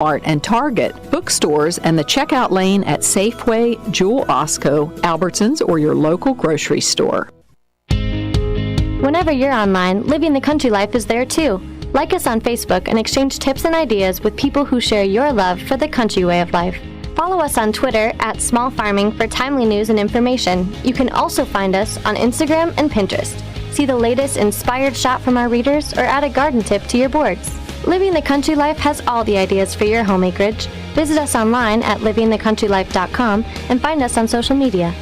Walmart and Target, bookstores, and the checkout lane at Safeway, Jewel Osco, Albertsons, or your local grocery store. Whenever you're online, Living the Country Life is there too. Like us on Facebook and exchange tips and ideas with people who share your love for the country way of life. Follow us on Twitter at Small Farming for timely news and information. You can also find us on Instagram and Pinterest. See the latest inspired shot from our readers or add a garden tip to your boards. Living the Country Life has all the ideas for your home acreage. Visit us online at livingthecountrylife.com and find us on social media.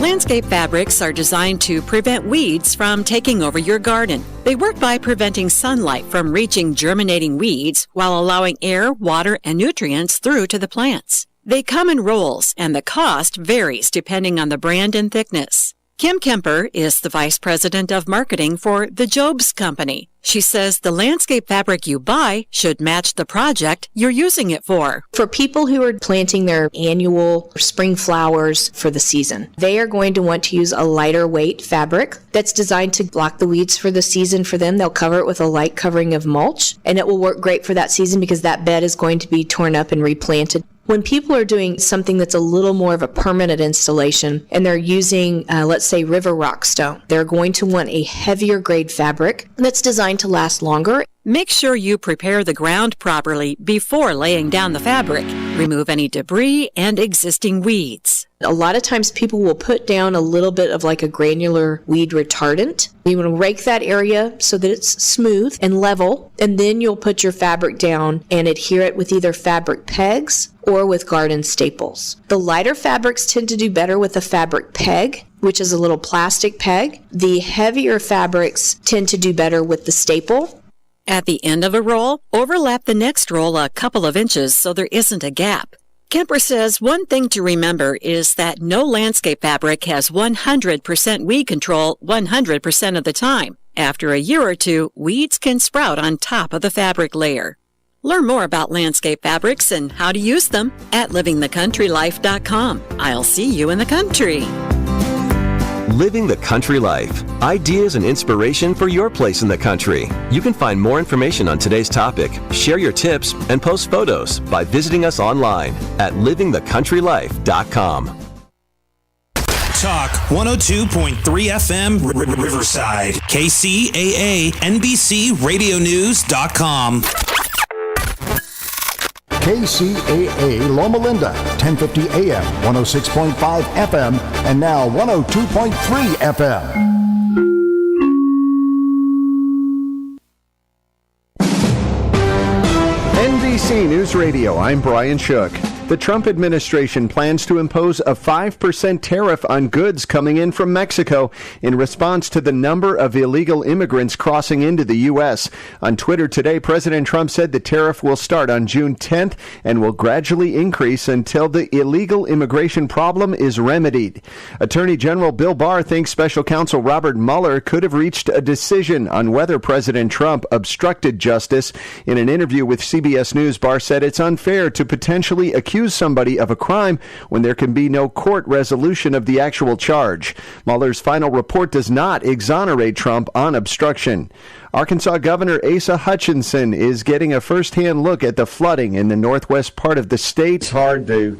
Landscape fabrics are designed to prevent weeds from taking over your garden. They work by preventing sunlight from reaching germinating weeds while allowing air, water, and nutrients through to the plants. They come in rolls, and the cost varies depending on the brand and thickness. Kim Kemper is the Vice President of Marketing for the Jobs Company. She says the landscape fabric you buy should match the project you're using it for. For people who are planting their annual spring flowers for the season, they are going to want to use a lighter weight fabric that's designed to block the weeds for the season for them. They'll cover it with a light covering of mulch, and it will work great for that season because that bed is going to be torn up and replanted. When people are doing something that's a little more of a permanent installation and they're using, let's say, river rock stone, they're going to want a heavier grade fabric that's designed to last longer. Make sure you prepare the ground properly before laying down the fabric. Remove any debris and existing weeds. A lot of times people will put down a little bit of like a granular weed retardant. You want to rake that area so that it's smooth and level, and then you'll put your fabric down and adhere it with either fabric pegs or with garden staples. The lighter fabrics tend to do better with a fabric peg, which is a little plastic peg. The heavier fabrics tend to do better with the staple. At the end of a roll, overlap the next roll a couple of inches so there isn't a gap. Kemper says one thing to remember is that no landscape fabric has 100% weed control 100% of the time. After a year or two, weeds can sprout on top of the fabric layer. Learn more about landscape fabrics and how to use them at livingthecountrylife.com. I'll see you in the country. Living the Country Life. Ideas and inspiration for your place in the country. You can find more information on today's topic, share your tips, and post photos by visiting us online at livingthecountrylife.com. Talk 102.3 FM Riverside. KCAA NBCRadioNews.com. KCAA Loma Linda, 1050 AM, 106.5 FM, and now 102.3 FM. NBC News Radio, I'm Brian Shook. The Trump administration plans to impose a 5% tariff on goods coming in from Mexico in response to the number of illegal immigrants crossing into the U.S. On Twitter today, President Trump said the tariff will start on June 10th and will gradually increase until the illegal immigration problem is remedied. Attorney General Bill Barr thinks Special Counsel Robert Mueller could have reached a decision on whether President Trump obstructed justice. In an interview with CBS News, Barr said it's unfair to potentially accuse somebody of a crime when there can be no court resolution of the actual charge. Mueller's final report does not exonerate Trump on obstruction. Arkansas Governor Asa Hutchinson is getting a first-hand look at the flooding in the northwest part of the state. It's hard to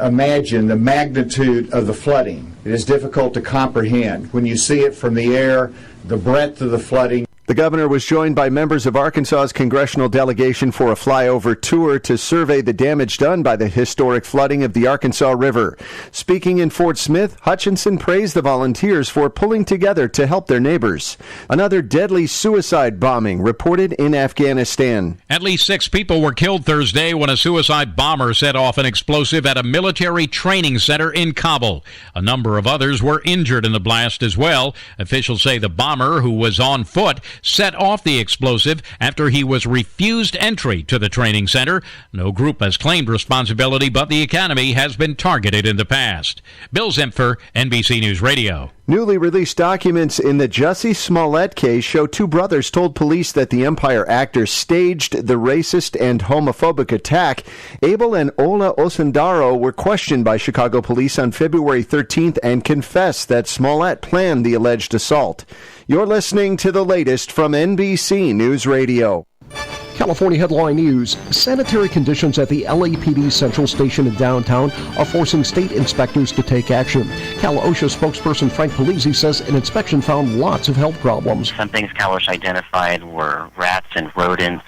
imagine the magnitude of the flooding. It is difficult to comprehend. When you see it from the air, the breadth of the flooding. The governor was joined by members of Arkansas's congressional delegation for a flyover tour to survey the damage done by the historic flooding of the Arkansas River. Speaking in Fort Smith, Hutchinson praised the volunteers for pulling together to help their neighbors. Another deadly suicide bombing reported in Afghanistan. At least 6 people were killed Thursday when a suicide bomber set off an explosive at a military training center in Kabul. A number of others were injured in the blast as well. Officials say the bomber, who was on foot, set off the explosive after he was refused entry to the training center. No group has claimed responsibility, but the academy has been targeted in the past. Bill Zimpfer, NBC News Radio. Newly released documents in the Jussie Smollett case show two brothers told police that the Empire actor staged the racist and homophobic attack. Abel and Ola Osundaro were questioned by Chicago police on February 13th and confessed that Smollett planned the alleged assault. You're listening to the latest from NBC News Radio. California headline news. Sanitary conditions at the LAPD Central Station in downtown are forcing state inspectors to take action. Cal OSHA spokesperson Frank Polizzi says an inspection found lots of health problems. Some things Cal OSHA identified were rats and rodents,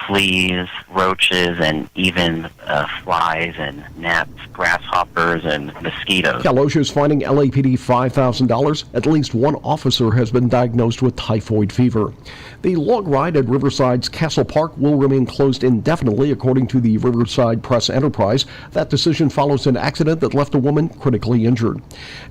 fleas, roaches, and even flies and gnats, grasshoppers, and mosquitoes. Cal OSHA is fining LAPD $5,000. At least one officer has been diagnosed with typhoid fever. The log ride at Riverside's Castle Park will remain closed indefinitely, according to the Riverside Press Enterprise. That decision follows an accident that left a woman critically injured.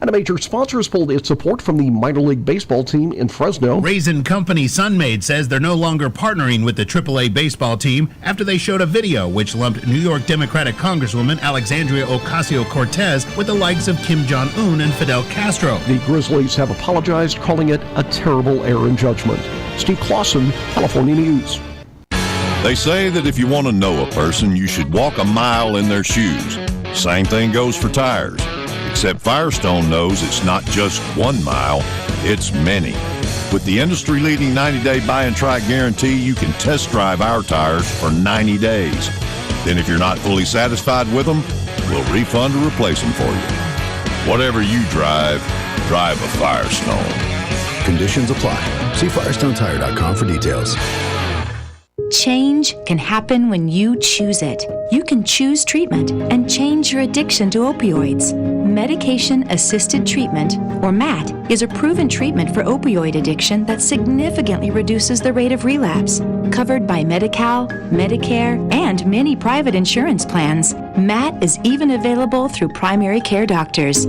And a major sponsor has pulled its support from the minor league baseball team in Fresno. Raisin Company Sunmaid says they're no longer partnering with the AAA baseball team after they showed a video which lumped New York Democratic Congresswoman Alexandria Ocasio-Cortez with the likes of Kim Jong-un and Fidel Castro. The Grizzlies have apologized, calling it a terrible error in judgment. Steve Clausen, California News. They say that if you want to know a person, you should walk a mile in their shoes. Same thing goes for tires. Except Firestone knows it's not just 1 mile, it's many. With the industry-leading 90-day buy and try guarantee, you can test drive our tires for 90 days. Then if you're not fully satisfied with them, we'll refund or replace them for you. Whatever you drive, drive a Firestone. Conditions apply. See FirestoneTire.com for details. Change can happen when you choose it. You can choose treatment and change your addiction to opioids. Medication-assisted treatment, or MAT, is a proven treatment for opioid addiction that significantly reduces the rate of relapse. Covered by Medi-Cal, Medicare, and many private insurance plans, MAT is even available through primary care doctors.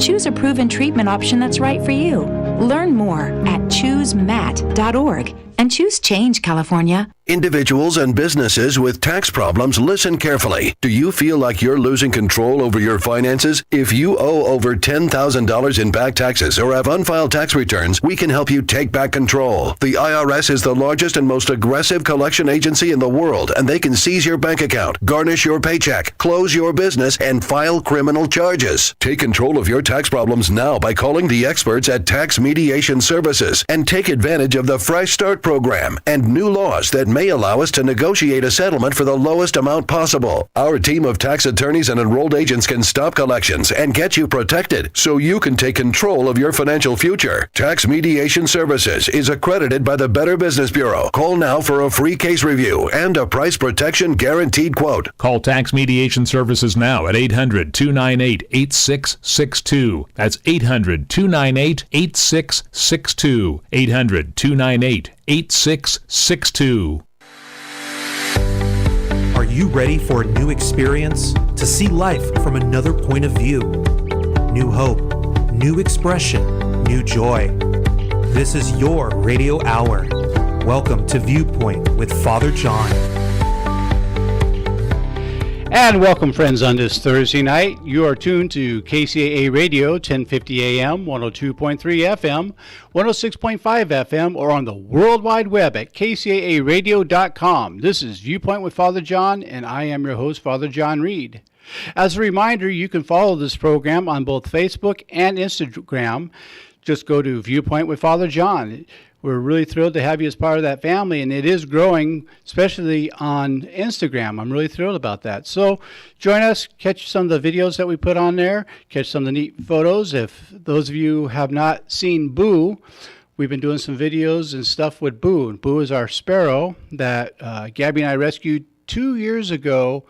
Choose a proven treatment option that's right for you. Learn more at choosemat.org and choose Change, California. Individuals and businesses with tax problems, listen carefully. Do you feel like you're losing control over your finances? If you owe over $10,000 in back taxes or have unfiled tax returns, we can help you take back control. The IRS is the largest and most aggressive collection agency in the world, and they can seize your bank account, garnish your paycheck, close your business, and file criminal charges. Take control of your tax problems now by calling the experts at Tax Mediation Services and take advantage of the Fresh Start program and new laws that may allow us to negotiate a settlement for the lowest amount possible. Our team of tax attorneys and enrolled agents can stop collections and get you protected so you can take control of your financial future. Tax Mediation Services is accredited by the Better Business Bureau. Call now for a free case review and a price protection guaranteed quote. Call Tax Mediation Services now at 800-298-8662. That's 800-298-8662. 800-298-8662. Are you ready for a new experience? To see life from another point of view? New hope, new expression, new joy. This is your radio hour. Welcome to Viewpoint with Father John. And welcome, friends, on this Thursday night. You are tuned to KCAA Radio, 1050 AM, 102.3 FM, 106.5 FM, or on the World Wide Web at kcaaradio.com. This is Viewpoint with Father John, and I am your host, Father John Reid. As a reminder, you can follow this program on both Facebook and Instagram. Just go to Viewpoint with Father John. We're really thrilled to have you as part of that family, and it is growing, especially on Instagram. I'm really thrilled about that. So join us, catch some of the videos that we put on there, catch some of the neat photos. If those of you have not seen Boo, we've been doing some videos and stuff with Boo. Boo is our sparrow that Gabby and I rescued 2 years ago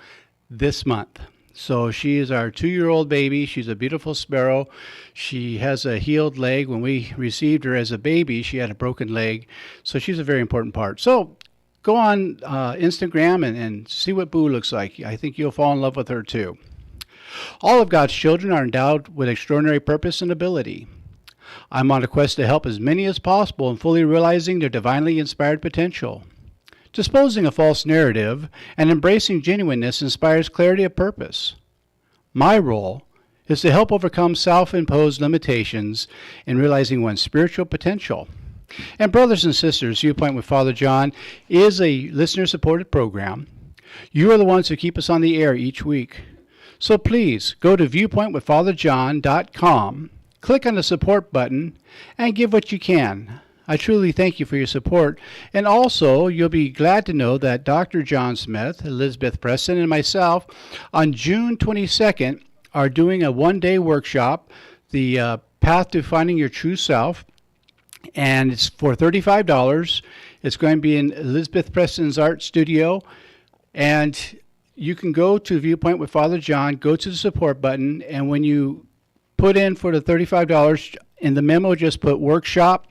this month. So she is our 2-year-old baby. She's a beautiful sparrow. She has a healed leg. When we received her as a baby, she had a broken leg. So she's a very important part. So go on Instagram and see what Boo looks like. I think you'll fall in love with her too. All of God's children are endowed with extraordinary purpose and ability. I'm on a quest to help as many as possible in fully realizing their divinely inspired potential. Disposing a false narrative and embracing genuineness inspires clarity of purpose. My role is to help overcome self-imposed limitations in realizing one's spiritual potential. And brothers and sisters, Viewpoint with Father John is a listener-supported program. You are the ones who keep us on the air each week. So please go to viewpointwithfatherjohn.com, click on the support button, and give what you can. I truly thank you for your support. And also, you'll be glad to know that Dr. John Smith, Elizabeth Preston, and myself on June 22nd are doing a one-day workshop, the Path to Finding Your True Self, and it's for $35. It's going to be in Elizabeth Preston's art studio, and you can go to Viewpoint with Father John, go to the support button, and when you put in for the $35, in the memo just put workshop,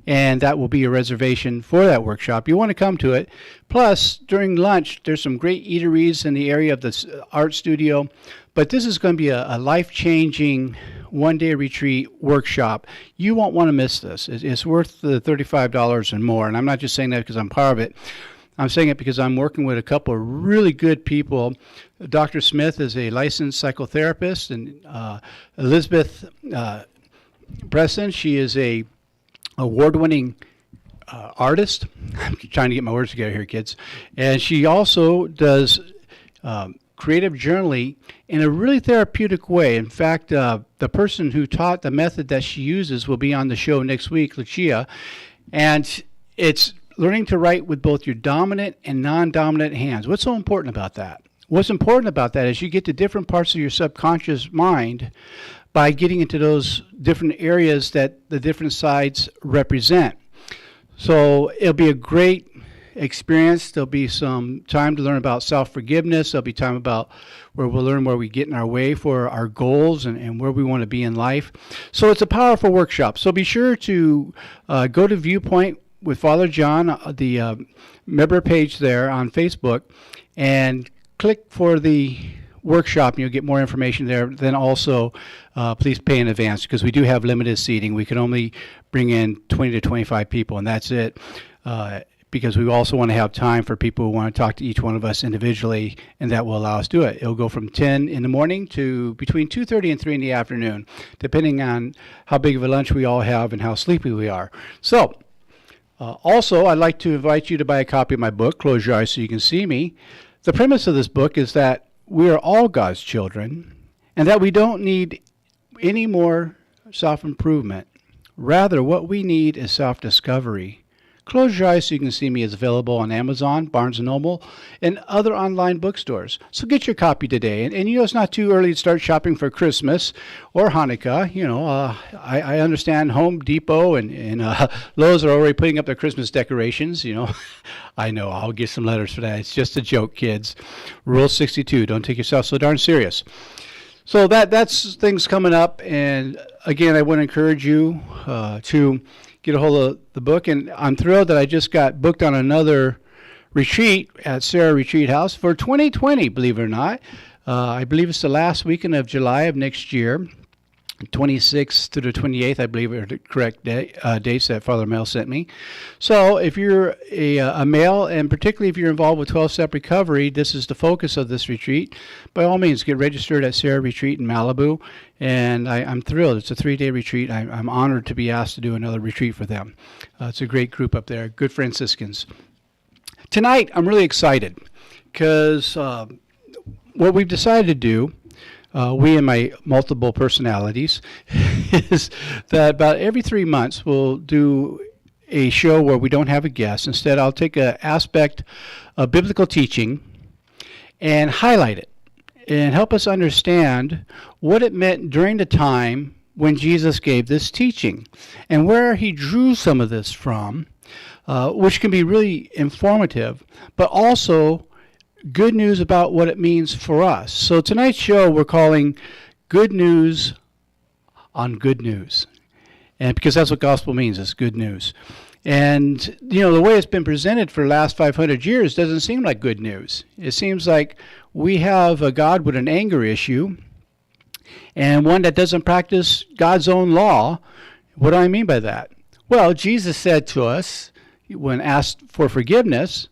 and that will be a reservation for that workshop. You want to come to it. Plus, during lunch, there's some great eateries in the area of the art studio, but this is going to be a life-changing one-day retreat workshop. You won't want to miss this. It's worth the $35 and more, and I'm not just saying that because I'm part of it. I'm saying it because I'm working with a couple of really good people. Dr. Smith is a licensed psychotherapist, and Elizabeth Preston, she is a award-winning artist. I'm trying to get my words together here, kids. And she also does creative journaling in a really therapeutic way. In fact, the person who taught the method that she uses will be on the show next week, Lucia. And it's learning to write with both your dominant and non-dominant hands. What's so important about that? What's important about that is you get to different parts of your subconscious mind by getting into those different areas that the different sides represent. So it'll be a great experience. There'll be some time to learn about self-forgiveness. There'll be time about where we'll learn where we get in our way for our goals and where we want to be in life. So it's a powerful workshop. So be sure to go to Viewpoint with Father John, the member page there on Facebook, and click for the workshop, and you'll get more information there. Then also, please pay in advance because we do have limited seating. We can only bring in 20 to 25 people, and that's it. Because we also want to have time for people who want to talk to each one of us individually, and that will allow us to do it. It'll go from 10 in the morning to between 2:30 and 3 in the afternoon, depending on how big of a lunch we all have and how sleepy we are. So, also, I'd like to invite you to buy a copy of my book, Close Your Eyes So You Can See Me. The premise of this book is that we are all God's children, and that we don't need any more self-improvement. Rather, what we need is self-discovery. Close Your Eyes So You Can See Me is available on Amazon, Barnes & Noble, and other online bookstores. So get your copy today. And you know, it's not too early to start shopping for Christmas or Hanukkah. You know, I understand Home Depot and Lowe's are already putting up their Christmas decorations. You know, I know, I'll get some letters for that. It's just a joke, kids. Rule 62, don't take yourself so darn serious. So that's things coming up. And again, I want to encourage you to get a hold of the book, and I'm thrilled that I just got booked on another retreat at Sarah Retreat House for 2020, believe it or not. I believe it's the last weekend of July of next year, 26th to the 28th, I believe are the correct dates that Father Mel sent me. So if you're a male, and particularly if you're involved with 12-step recovery, this is the focus of this retreat. By all means, get registered at Sarah Retreat in Malibu, and I'm thrilled. It's a 3-day retreat. I'm honored to be asked to do another retreat for them. It's a great group up there, good Franciscans. Tonight, I'm really excited because what we've decided to do, we and my multiple personalities, is that about every 3 months we'll do a show where we don't have a guest. Instead, I'll take an aspect of biblical teaching and highlight it and help us understand what it meant during the time when Jesus gave this teaching and where he drew some of this from, which can be really informative, but also good news about what it means for us. So tonight's show we're calling Good News on Good News. And because that's what gospel means, it's good news. And, you know, the way it's been presented for the last 500 years doesn't seem like good news. It seems like we have a God with an anger issue and one that doesn't practice God's own law. What do I mean by that? Well, Jesus said to us when asked for forgiveness,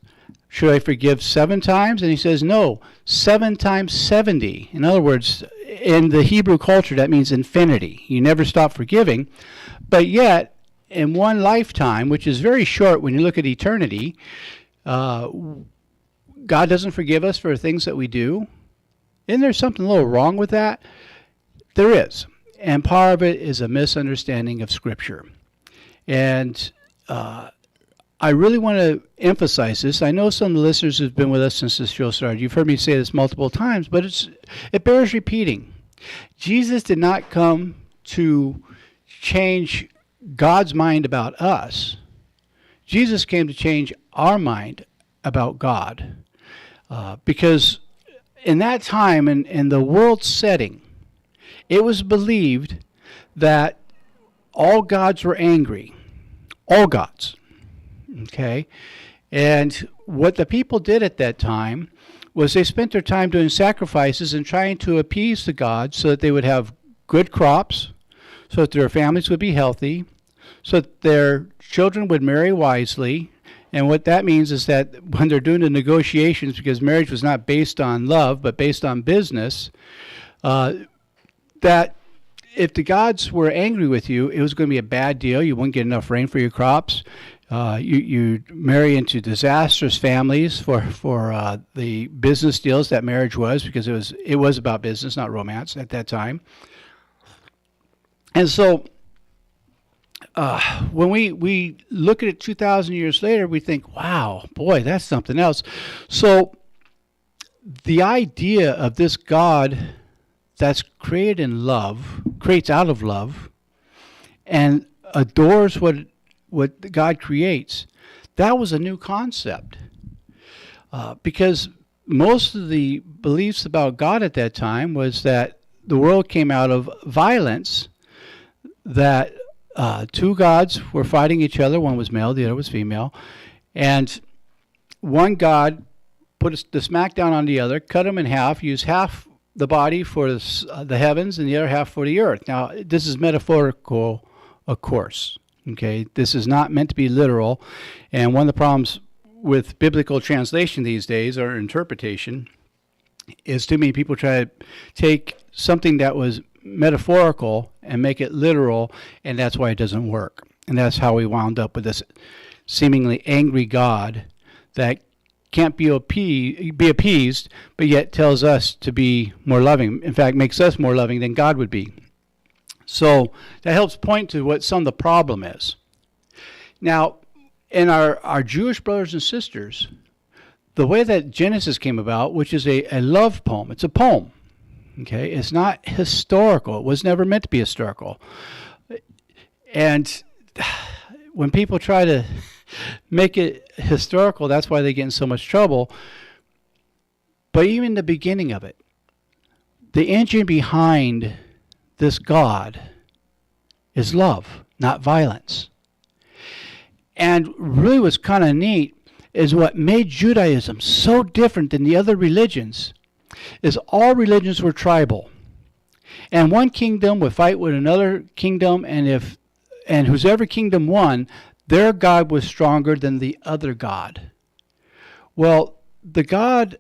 should I forgive 7 times? And he says, no, 7 times 70. In other words, in the Hebrew culture, that means infinity. You never stop forgiving. But yet, in one lifetime, which is very short when you look at eternity, God doesn't forgive us for things that we do. Isn't there something a little wrong with that? There is. And part of it is a misunderstanding of Scripture. And I really want to emphasize this. I know some of the listeners who've been with us since this show started. You've heard me say this multiple times, but it bears repeating. Jesus did not come to change God's mind about us. Jesus came to change our mind about God. Because in that time, in the world setting, it was believed that all gods were angry. All gods. Okay? And what the people did at that time was they spent their time doing sacrifices and trying to appease the gods so that they would have good crops, so that their families would be healthy, so that their children would marry wisely. And what that means is that when they're doing the negotiations, because marriage was not based on love, but based on business, that if the gods were angry with you, it was going to be a bad deal. You wouldn't get enough rain for your crops. You marry into disastrous families for the business deals that marriage was, because it was about business, not romance at that time. And so when we look at it 2,000 years later, we think, wow, boy, that's something else. So the idea of this God that's created in love, creates out of love, and adores what God creates, that was a new concept. Because most of the beliefs about God at that time was that the world came out of violence, that two gods were fighting each other. One was male, the other was female. And one god put the smack down on the other, cut them in half, used half the body for the heavens and the other half for the earth. Now, this is metaphorical, of course. Okay, this is not meant to be literal. And one of the problems with biblical translation these days, or interpretation, is too many people try to take something that was metaphorical and make it literal, and that's why it doesn't work. And that's how we wound up with this seemingly angry God that can't be appeased, but yet tells us to be more loving. In fact, makes us more loving than God would be. So that helps point to what some of the problem is. Now, in our Jewish brothers and sisters, the way that Genesis came about, which is a love poem, it's a poem. Okay, it's not historical. It was never meant to be historical. And when people try to make it historical, that's why they get in so much trouble. But even the beginning of it, the engine behind this God is love, not violence. And really what's kind of neat is what made Judaism so different than the other religions is all religions were tribal. And one kingdom would fight with another kingdom, and whosever kingdom won, their God was stronger than the other God. Well, the God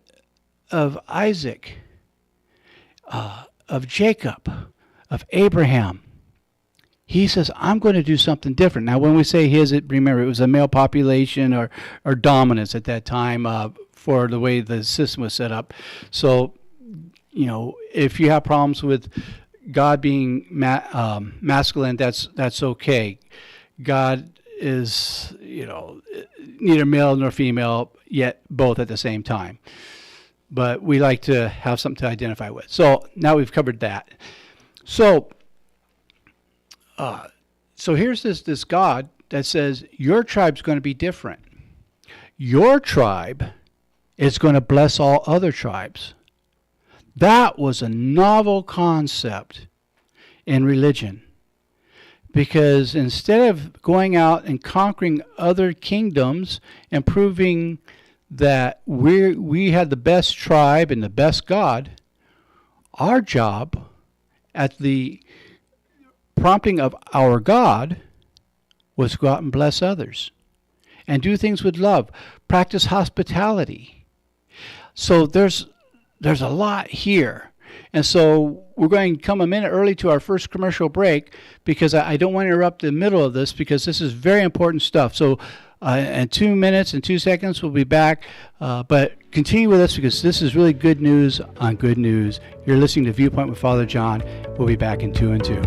of Isaac, of Jacob, of Abraham, he says, I'm going to do something different. Now, when we say his, remember, it was a male population or dominance at that time for the way the system was set up. So, if you have problems with God being masculine, that's okay. God is, neither male nor female, yet both at the same time. But we like to have something to identify with. So now we've covered that. So here's this God that says, your tribe's going to be different. Your tribe is going to bless all other tribes. That was a novel concept in religion. Because instead of going out and conquering other kingdoms and proving that we had the best tribe and the best God, our job at the prompting of our God was to go out and bless others and do things with love, practice hospitality. So there's a lot here. And so we're going to come a minute early to our first commercial break because I don't want to interrupt the middle of this because this is very important stuff. So in 2 minutes and 2 seconds, we'll be back. But continue with us because this is really good news on good news. You're listening to Viewpoint with Father John. We'll be back in 2 and 2.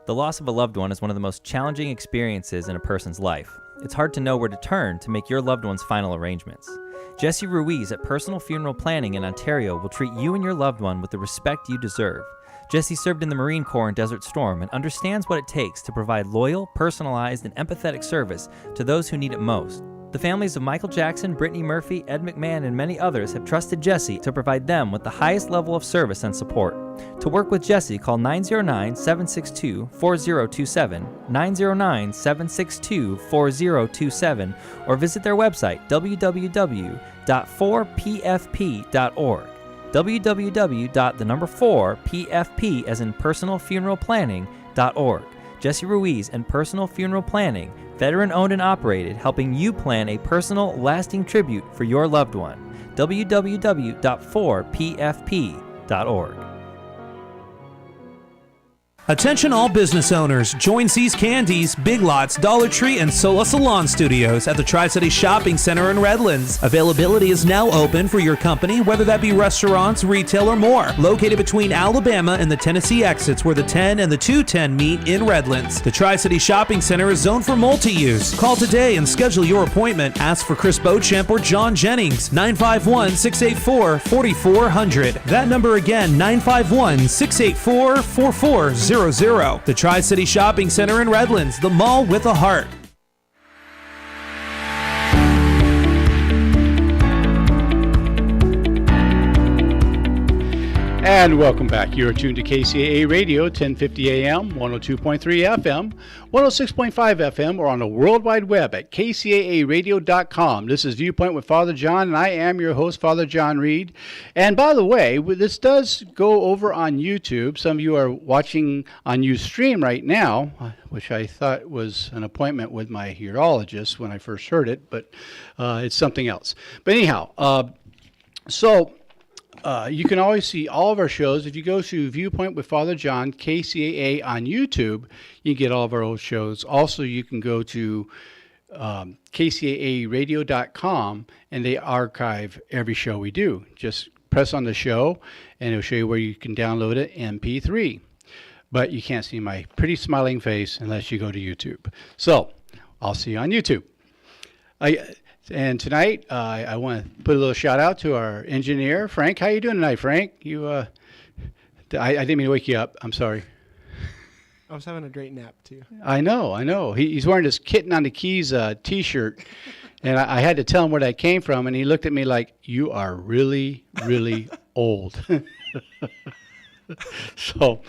The loss of a loved one is one of the most challenging experiences in a person's life. It's hard to know where to turn to make your loved one's final arrangements. Jesse Ruiz at Personal Funeral Planning in Ontario will treat you and your loved one with the respect you deserve. Jesse served in the Marine Corps in Desert Storm and understands what it takes to provide loyal, personalized, and empathetic service to those who need it most. The families of Michael Jackson, Brittany Murphy, Ed McMahon, and many others have trusted Jesse to provide them with the highest level of service and support. To work with Jesse, call 909-762-4027, 909-762-4027, or visit their website, www.4pfp.org. www.4pfp as in personal funeral planning.org. Jesse Ruiz and Personal Funeral Planning, veteran-owned and operated, helping you plan a personal, lasting tribute for your loved one. www.4pfp.org. Attention all business owners, join C's Candies, Big Lots, Dollar Tree, and Sola Salon Studios at the Tri-City Shopping Center in Redlands. Availability is now open for your company, whether that be restaurants, retail, or more. Located between Alabama and the Tennessee exits where the 10 and the 210 meet in Redlands. The Tri-City Shopping Center is zoned for multi-use. Call today and schedule your appointment. Ask for Chris Beauchamp or John Jennings, 951-684-4400. That number again, 951-684-4400. The Tri-City Shopping Center in Redlands, the mall with a heart. And welcome back. You're tuned to KCAA Radio, 1050 AM, 102.3 FM, 106.5 FM, or on the World Wide Web at kcaaradio.com. This is Viewpoint with Father John, and I am your host, Father John Reid. And by the way, this does go over on YouTube. Some of you are watching on Ustream right now, which I thought was an appointment with my urologist when I first heard it, but it's something else. But anyhow, you can always see all of our shows. If you go to Viewpoint with Father John, KCAA on YouTube, you can get all of our old shows. Also, you can go to KCAAradio.com, and they archive every show we do. Just press on the show, and it'll show you where you can download it, MP3. But you can't see my pretty smiling face unless you go to YouTube. So, I'll see you on YouTube. And tonight, I want to put a little shout out to our engineer, Frank. How you doing tonight, Frank? I didn't mean to wake you up. I'm sorry. I was having a great nap, too. I know. He's wearing this Kitten on the Keys T-shirt, and I had to tell him where that came from, and he looked at me like, you are really, really old. So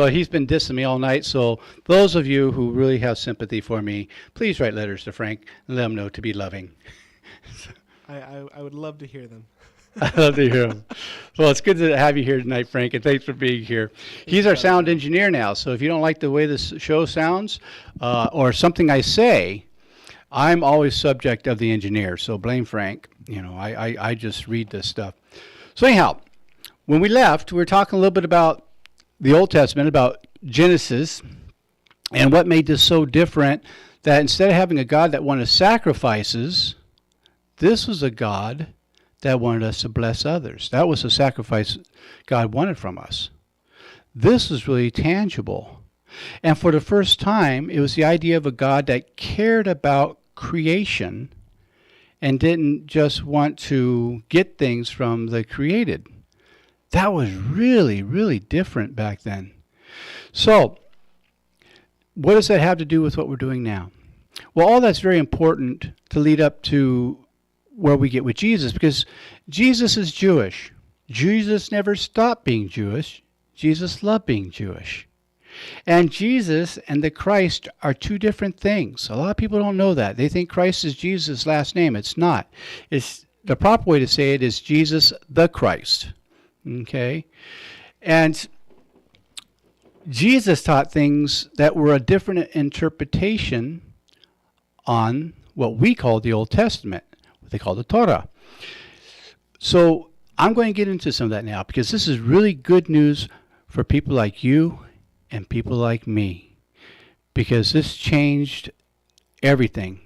he's been dissing me all night. So those of you who really have sympathy for me, please write letters to Frank and let him know to be loving. I would love to hear them. I love to hear them. Well, it's good to have you here tonight, Frank, and thanks for being here. He's our sound engineer now, so if you don't like the way this show sounds or something I say, I'm always subject of the engineer, so blame Frank. I just read this stuff. So anyhow, when we left, we were talking a little bit about the Old Testament, about Genesis, and what made this so different, that instead of having a God that wanted sacrifices, this was a God that wanted us to bless others. That was the sacrifice God wanted from us. This was really tangible. And for the first time, it was the idea of a God that cared about creation and didn't just want to get things from the created. That was really, really different back then. So, what does that have to do with what we're doing now? Well, all that's very important to lead up to where we get with Jesus, because Jesus is Jewish. Jesus never stopped being Jewish. Jesus loved being Jewish. And Jesus and the Christ are two different things. A lot of people don't know that. They think Christ is Jesus' last name. It's not. The proper way to say it is Jesus the Christ. Okay? And Jesus taught things that were a different interpretation on what we call the Old Testament, what they call the Torah. So I'm going to get into some of that now because this is really good news for people like you and people like me, because this changed everything.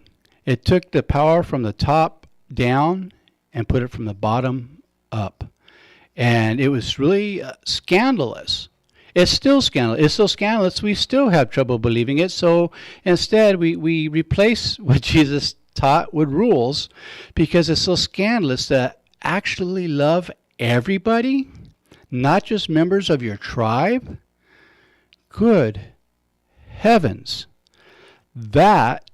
It took the power from the top down and put it from the bottom up. And it was really scandalous. It's still scandalous. It's so scandalous we still have trouble believing it. So instead we replace what Jesus taught with rules because it's so scandalous to actually love everybody, not just members of your tribe. Good heavens. That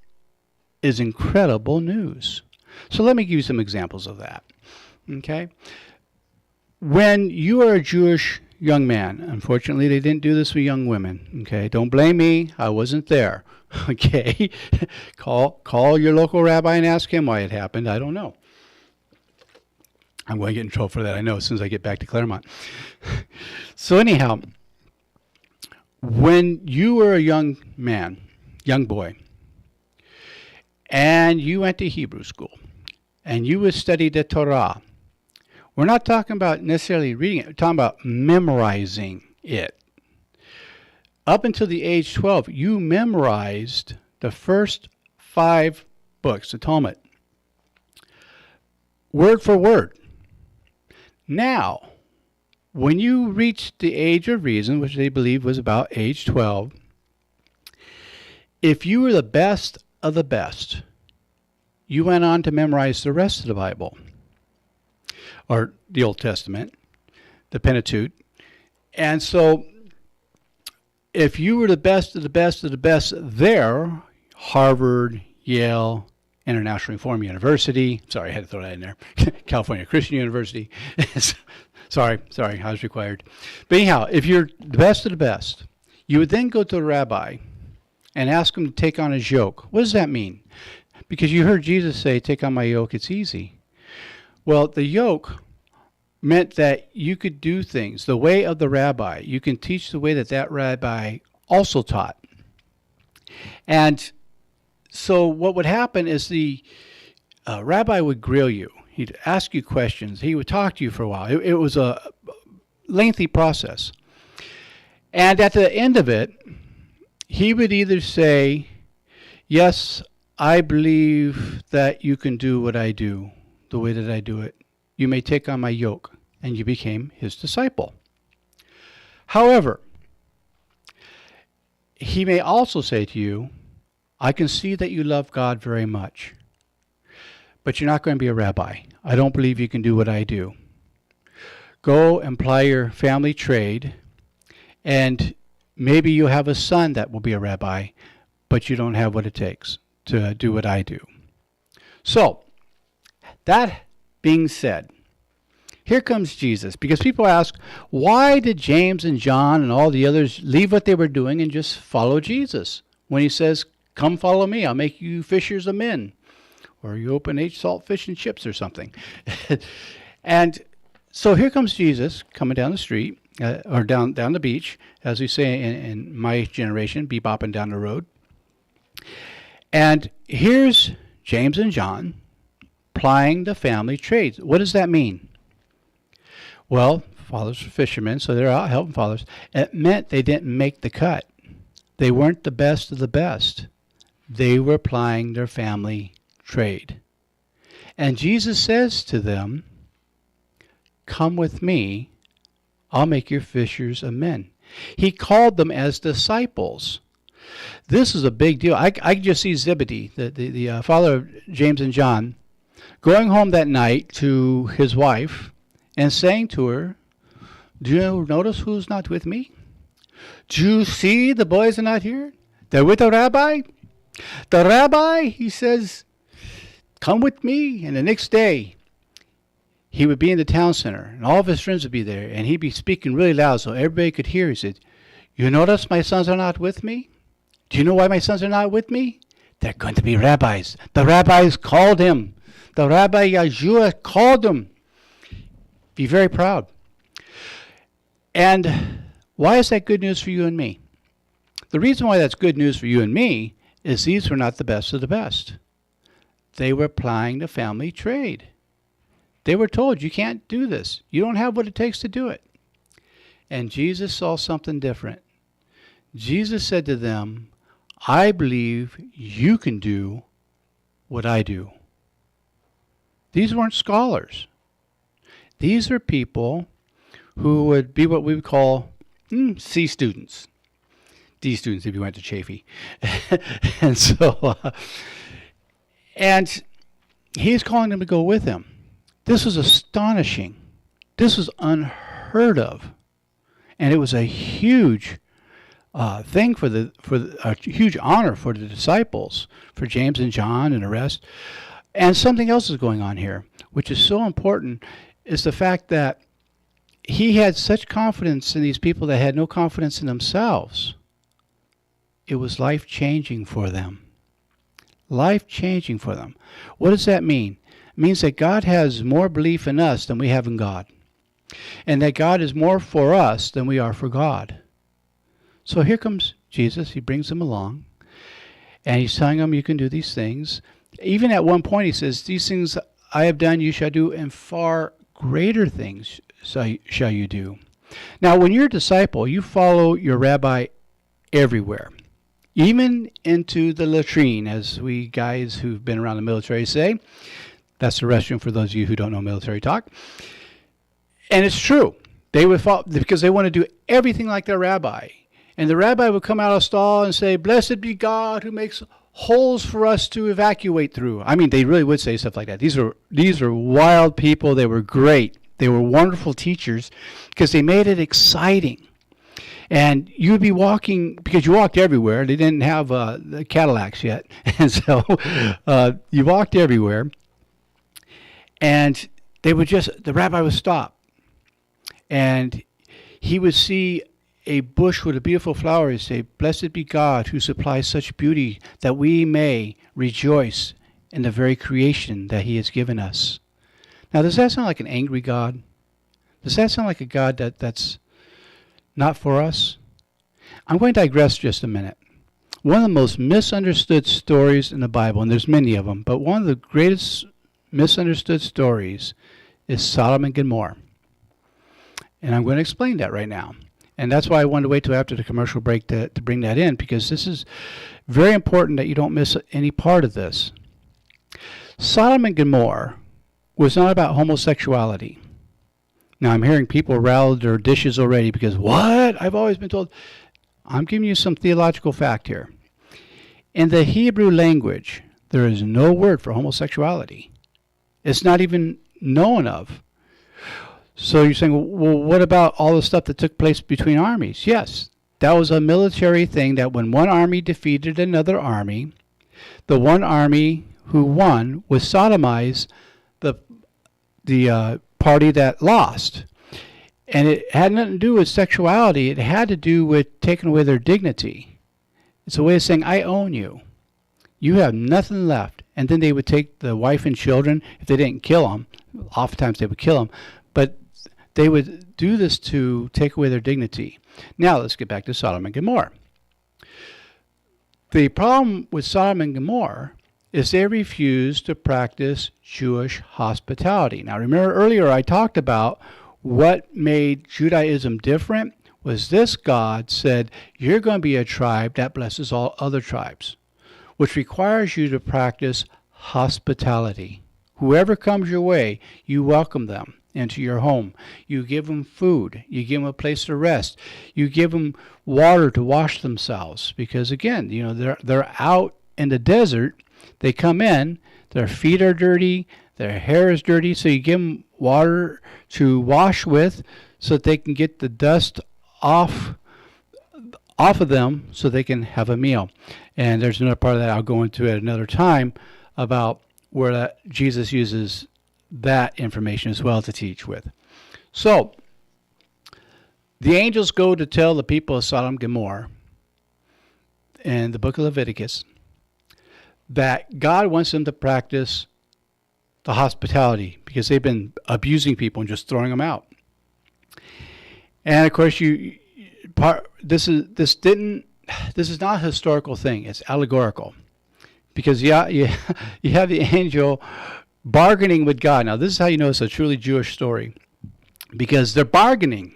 is incredible news. So let me give you some examples of that. Okay? When you are a Jewish young man, unfortunately they didn't do this with young women. Okay? Don't blame me. I wasn't there. Okay? Call your local rabbi and ask him why it happened. I don't know. I'm going to get in trouble for that, I know, as soon as I get back to Claremont. So anyhow, when you were a young man, young boy, and you went to Hebrew school, and you would study the Torah, we're not talking about necessarily reading it, we're talking about memorizing it. Up until the age 12, you memorized the first 5 books, the Talmud, word for word. Now, when you reached the age of reason, which they believe was about age 12, if you were the best of the best, you went on to memorize the rest of the Bible, or the Old Testament, the Pentateuch. And so, if you were the best of the best of the best there, Harvard, Yale, International Reform University, sorry, I had to throw that in there, California Christian University, sorry, I was required. But anyhow, if you're the best of the best, you would then go to a rabbi and ask him to take on his yoke. What does that mean? Because you heard Jesus say, take on my yoke, it's easy. Well, the yoke meant that you could do things the way of the rabbi. You can teach the way that that rabbi also taught. And so what would happen is the rabbi would grill you. He'd ask you questions. He would talk to you for a while. It was a lengthy process. And at the end of it, he would either say, yes, I believe that you can do what I do, the way that I do it. You may take on my yoke. And you became his disciple. However, he may also say to you, I can see that you love God very much, but you're not going to be a rabbi. I don't believe you can do what I do. Go and ply your family trade, and maybe you'll have a son that will be a rabbi, but you don't have what it takes to do what I do. So, that being said, here comes Jesus, because people ask, why did James and John and all the others leave what they were doing and just follow Jesus? When he says, come follow me, I'll make you fishers of men. Or you open H Salt Fish and Chips or something. And so here comes Jesus coming down the street, or down the beach, as we say in my generation, bebopping down the road. And here's James and John plying the family trades. What does that mean? Well, fathers were fishermen, so they're out helping fathers. It meant they didn't make the cut. They weren't the best of the best. They were plying their family trade. And Jesus says to them, come with me, I'll make you fishers of men. He called them as disciples. This is a big deal. I can just see Zebedee, the father of James and John, going home that night to his wife and saying to her, do you notice who's not with me? Do you see the boys are not here? They're with the rabbi. The rabbi, he says, come with me. And the next day, he would be in the town center, and all of his friends would be there, and he'd be speaking really loud so everybody could hear. He said, you notice my sons are not with me? Do you know why my sons are not with me? They're going to be rabbis. The rabbis called him. The Rabbi Yeshua called him. Be very proud. And Why is that good news for you and me? The reason why that's good news for you and me is these were not the best of the best. They were plying the family trade. They were told, you can't do this. You don't have what it takes to do it. And Jesus saw something different. Jesus said to them, I believe you can do what I do. These weren't scholars. These are people who would be what we would call C students. D students if you went to Chafee. And he's calling them to go with him. This was astonishing. This was unheard of. And it was a huge thing a huge honor for the disciples, for James and John and the rest. And something else is going on here, which is so important, is the fact that he had such confidence in these people that had no confidence in themselves. It was life-changing for them. Life-changing for them. What does that mean? It means that God has more belief in us than we have in God. And that God is more for us than we are for God. So here comes Jesus. He brings them along. And he's telling them, you can do these things. Even at one point he says, these things I have done, you shall do, and far greater things shall you do. Now, when you're a disciple, you follow your rabbi everywhere. Even into the latrine, as we guys who've been around the military say. That's the restroom for those of you who don't know military talk. And it's true. They would follow, because they want to do everything like their rabbi. And the rabbi would come out of the stall and say, blessed be God who makes holes for us to evacuate through. I mean, they really would say stuff like that. These are wild people. They were great. They were wonderful teachers because they made it exciting. And you would be walking, because you walked everywhere. They didn't have the Cadillacs yet. And so you walked everywhere. And they would the rabbi would stop. And he would see a bush with a beautiful flower. He'd say, blessed be God who supplies such beauty that we may rejoice in the very creation that he has given us. Now, does that sound like an angry God? Does that sound like a God that's not for us? I'm going to digress just a minute. One of the most misunderstood stories in the Bible, and there's many of them, but one of the greatest misunderstood stories is Sodom and Gomorrah. And I'm going to explain that right now. And that's why I wanted to wait till after the commercial break to bring that in, because this is very important that you don't miss any part of this. Sodom and Gomorrah was not about homosexuality. Now, I'm hearing people rattle their dishes already because, what? I've always been told. I'm giving you some theological fact here. In the Hebrew language, there is no word for homosexuality. It's not even known of. So you're saying, well, what about all the stuff that took place between armies? Yes, that was a military thing that when one army defeated another army, the one army who won would sodomize the party that lost. And it had nothing to do with sexuality. It had to do with taking away their dignity. It's a way of saying, I own you. You have nothing left. And then they would take the wife and children. If they didn't kill them, oftentimes they would kill them. But they would do this to take away their dignity. Now let's get back to Sodom and Gomorrah. The problem with Sodom and Gomorrah is they refused to practice Jewish hospitality. Now remember earlier I talked about what made Judaism different was this: God said, you're going to be a tribe that blesses all other tribes, which requires you to practice hospitality. Whoever comes your way, you welcome them into your home. You give them food. You give them a place to rest. You give them water to wash themselves. Because again, they're out in the desert. They come in, their feet are dirty, their hair is dirty, so you give them water to wash with so that they can get the dust off of them so they can have a meal. And there's another part of that I'll go into at another time about where Jesus uses that information as well to teach with. So, the angels go to tell the people of Sodom and Gomorrah in the book of Leviticus that God wants them to practice the hospitality because they've been abusing people and just throwing them out. And of course, this is not a historical thing. It's allegorical, because you have the angel bargaining with God. Now, this is how you know it's a truly Jewish story, because they're bargaining,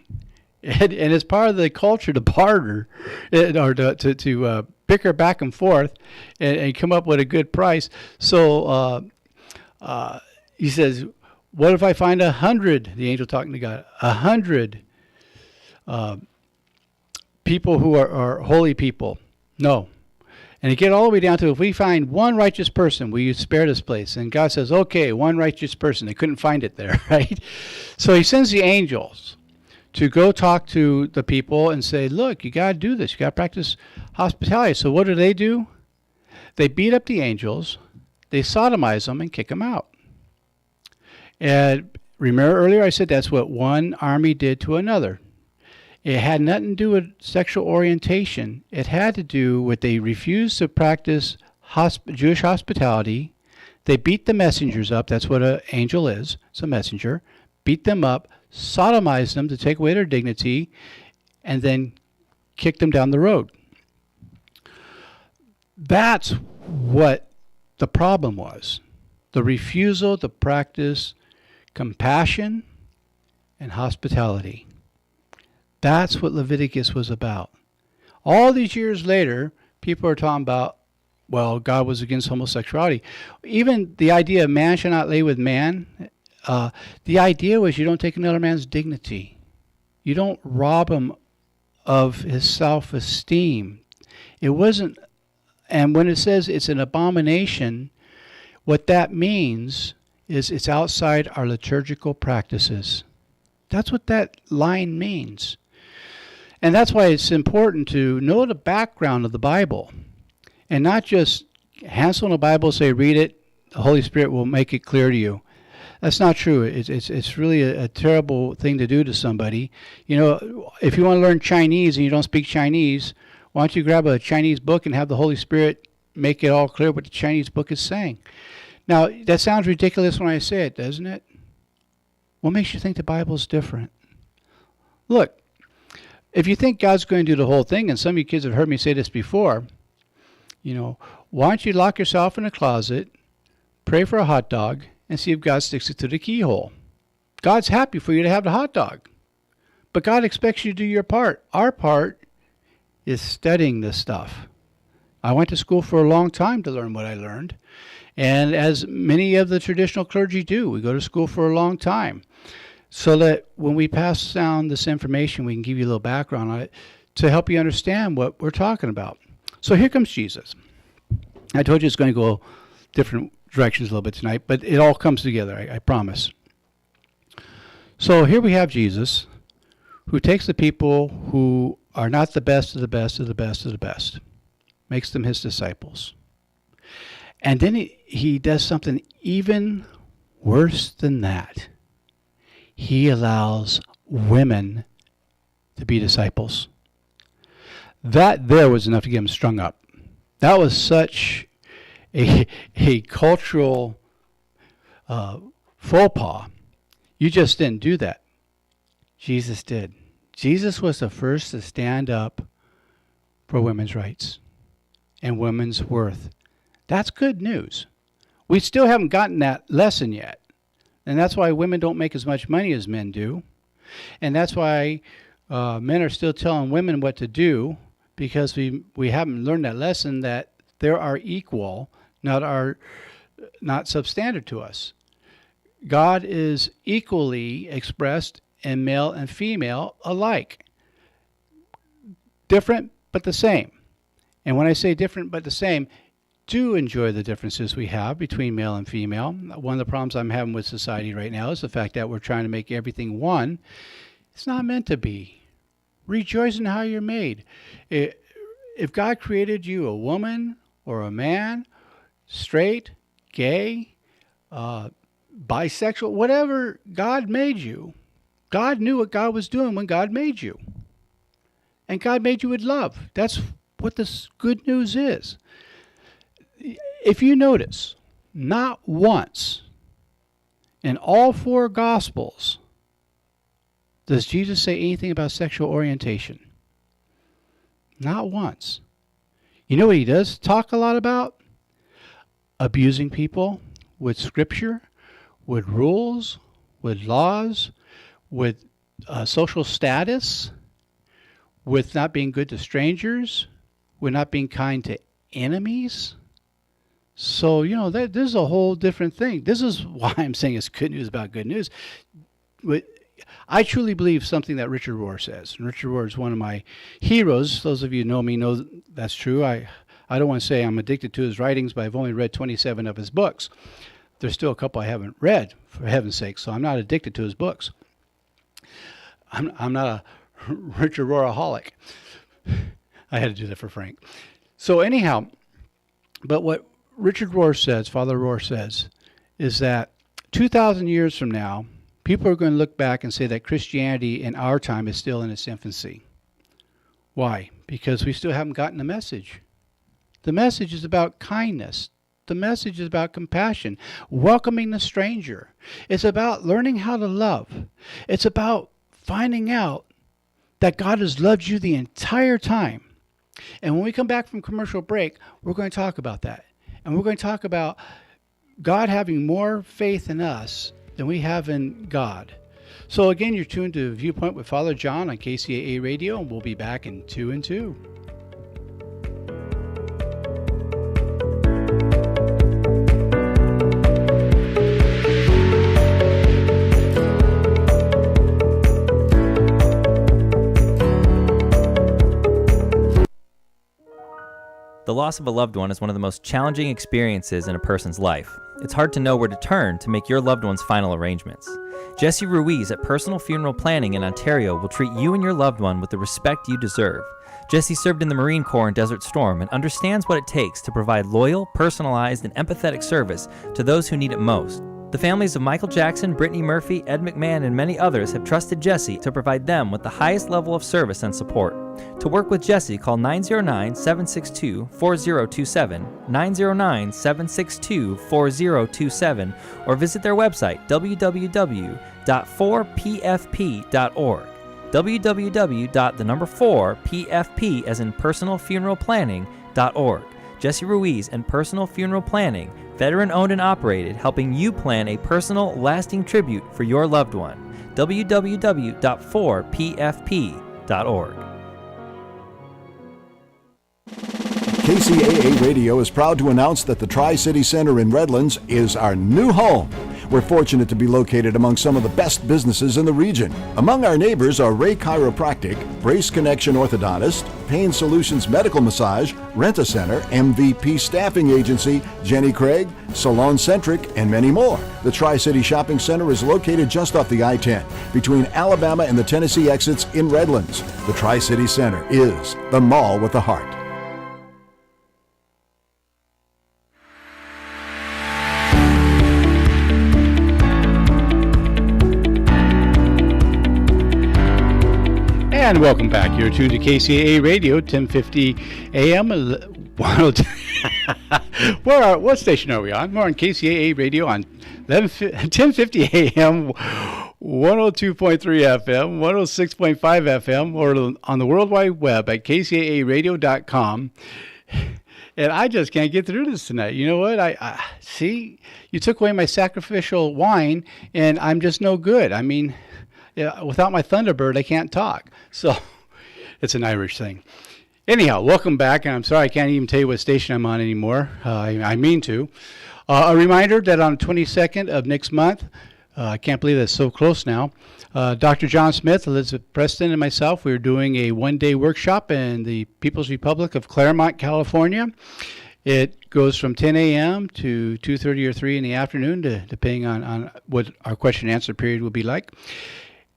and it's part of the culture to barter, or to bicker back and forth, and come up with a good price. So he says, "What if I find 100?" The angel talking to God, 100 people who are holy people. No. And you get all the way down to, if we find one righteous person, will you spare this place? And God says, okay, one righteous person. They couldn't find it there, right? So he sends the angels to go talk to the people and say, look, you got to do this. You got to practice hospitality. So what do? They beat up the angels, they sodomize them, and kick them out. And remember earlier I said that's what one army did to another. It had nothing to do with sexual orientation. It had to do with they refused to practice Jewish hospitality. They beat the messengers up. That's what an angel is. It's a messenger. Beat them up, sodomized them to take away their dignity, and then kicked them down the road. That's what the problem was. The refusal to practice compassion and hospitality. That's what Leviticus was about. All these years later, people are talking about, well, God was against homosexuality. Even the idea of man shall not lay with man, the idea was you don't take another man's dignity. You don't rob him of his self-esteem. It wasn't, and when it says it's an abomination, what that means is it's outside our liturgical practices. That's what that line means. And that's why it's important to know the background of the Bible and not just hands on the Bible, say, read it, the Holy Spirit will make it clear to you. That's not true. It's really a terrible thing to do to somebody. You know, if you want to learn Chinese and you don't speak Chinese, why don't you grab a Chinese book and have the Holy Spirit make it all clear what the Chinese book is saying? Now, that sounds ridiculous when I say it, doesn't it? What makes you think the Bible's different? Look, if you think God's going to do the whole thing, and some of you kids have heard me say this before, you know, why don't you lock yourself in a closet, pray for a hot dog, and see if God sticks it to the keyhole? God's happy for you to have the hot dog. But God expects you to do your part. Our part is studying this stuff. I went to school for a long time to learn what I learned. And as many of the traditional clergy do, we go to school for a long time. So that when we pass down this information, we can give you a little background on it to help you understand what we're talking about. So here comes Jesus. I told you it's going to go different directions a little bit tonight, but it all comes together, I promise. So here we have Jesus, who takes the people who are not the best of the best of the best of the best, makes them his disciples. And then he does something even worse than that. He allows women to be disciples. That there was enough to get him strung up. That was such a cultural faux pas. You just didn't do that. Jesus did. Jesus was the first to stand up for women's rights and women's worth. That's good news. We still haven't gotten that lesson yet. And that's why women don't make as much money as men do. And that's why men are still telling women what to do, because we haven't learned that lesson that there are equal, not substandard to us. God is equally expressed in male and female alike. Different but the same. And when I say different but the same, do enjoy the differences we have between male and female. One of the problems I'm having with society right now is the fact that we're trying to make everything one. It's not meant to be. Rejoice in how you're made. If God created you a woman or a man, straight, gay, bisexual, whatever God made you, God knew what God was doing when God made you. And God made you with love. That's what this good news is. If you notice, not once in all four Gospels does Jesus say anything about sexual orientation. Not once. You know what he does talk a lot about? Abusing people with scripture, with rules, with laws, with social status, with not being good to strangers, with not being kind to enemies. So, you know, this is a whole different thing. This is why I'm saying it's good news about good news. I truly believe something that Richard Rohr says. And Richard Rohr is one of my heroes. Those of you who know me know that's true. I don't want to say I'm addicted to his writings, but I've only read 27 of his books. There's still a couple I haven't read, for heaven's sake, so I'm not addicted to his books. I'm not a Richard Rohraholic. I had to do that for Frank. So anyhow, but what Richard Rohr says, Father Rohr says, is that 2,000 years from now, people are going to look back and say that Christianity in our time is still in its infancy. Why? Because we still haven't gotten the message. The message is about kindness. The message is about compassion, welcoming the stranger. It's about learning how to love. It's about finding out that God has loved you the entire time. And when we come back from commercial break, we're going to talk about that. And we're going to talk about God having more faith in us than we have in God. So again, you're tuned to Viewpoint with Father John on KCAA Radio, and we'll be back in 2 and 2. The loss of a loved one is one of the most challenging experiences in a person's life. It's hard to know where to turn to make your loved one's final arrangements. Jesse Ruiz at Personal Funeral Planning in Ontario will treat you and your loved one with the respect you deserve. Jesse served in the Marine Corps in Desert Storm and understands what it takes to provide loyal, personalized, and empathetic service to those who need it most. The families of Michael Jackson, Brittany Murphy, Ed McMahon, and many others have trusted Jesse to provide them with the highest level of service and support. To work with Jesse, call 909-762-4027, 909-762-4027, or visit their website, www.4pfp.org. www.4pfp as in personalfuneralplanning.org. Jesse Ruiz and Personal Funeral Planning, veteran-owned and operated, helping you plan a personal, lasting tribute for your loved one. www.4pfp.org. KCAA Radio is proud to announce that the Tri-City Center in Redlands is our new home. We're fortunate to be located among some of the best businesses in the region. Among our neighbors are Ray Chiropractic, Brace Connection Orthodontist, Pain Solutions Medical Massage, Rent-A-Center, MVP Staffing Agency, Jenny Craig, Salon Centric, and many more. The Tri-City Shopping Center is located just off the I-10 between Alabama and the Tennessee exits in Redlands. The Tri-City Center is the mall with the heart. And welcome back. You're tuned to KCAA Radio, 1050 AM. What station are we on? We're on KCAA Radio on 1050 AM, 102.3 FM, 106.5 FM, or on the World Wide Web at kcaaradio.com. And I just can't get through this tonight. You know what? I see, you took away my sacrificial wine, and I'm just no good. I mean, yeah, without my Thunderbird, I can't talk. So it's an Irish thing. Anyhow, welcome back. And I'm sorry I can't even tell you what station I'm on anymore. I mean to. A reminder that on the 22nd of next month, I can't believe that's so close now, Dr. John Smith, Elizabeth Preston, and myself, we're doing a one-day workshop in the People's Republic of Claremont, California. It goes from 10 a.m. to 2:30 or 3 in the afternoon, depending on what our question and answer period will be like.